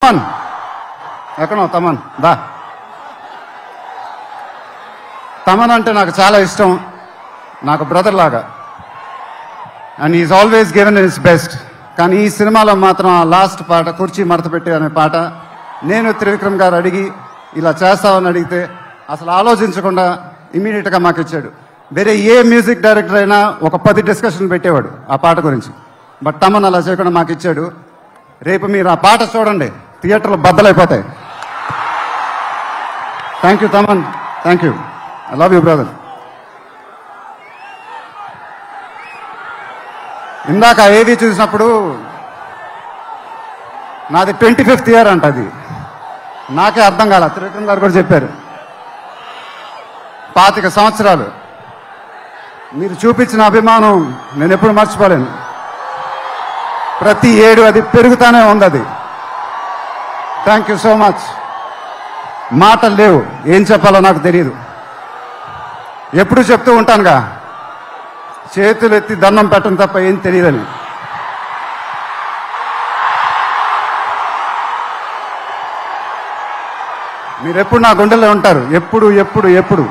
తమన్ ఎక్కడో తమన్ దా. తమన్ అంటే నాకు చాలా ఇష్టం, నాకు బ్రదర్ లాగా. And is always given his best. కానీ ఈ సినిమాలో మాత్రం ఆ లాస్ట్ పాట, కుర్చీ మడత పెట్టి అనే పాట, నేను త్రివిక్రమ్ గారు అడిగి ఇలా చేస్తామని అడిగితే అసలు ఆలోచించకుండా ఇమీడియట్గా మాకు ఇచ్చాడు. వేరే ఏ మ్యూజిక్ డైరెక్టర్ అయినా ఒక 10 డిస్కషన్ పెట్టేవాడు ఆ పాట గురించి. బట్ తమన్ అలా చేయకుండా మాకు ఇచ్చాడు. రేపు మీరు ఆ పాట చూడండి, థియేటర్లు బద్దలైపోతాయి. Thank you Thaman, thank you. I love you brother. ఇందాక ఏవి చూసినప్పుడు నాది 25th ఇయర్ అంట. అది నాకే అర్థం కాల. త్రివిక్రమ్ గారు కూడా చెప్పారు 25 సంవత్సరాలు. మీరు చూపించిన అభిమానం నేను ఎప్పుడు మర్చిపోలేను. ప్రతి ఏడు అది పెరుగుతానే ఉంది. అది థ్యాంక్ యూ సో మచ్. మాటలు లేవు, ఏం చెప్పాలో నాకు తెలియదు. ఎప్పుడు చెప్తూ ఉంటానుగా, చేతులు ఎత్తి దండం పెట్టడం తప్ప ఏం తెలియదని. మీరెప్పుడు నా గుండెల్లో ఉంటారు, ఎప్పుడు ఎప్పుడు ఎప్పుడు.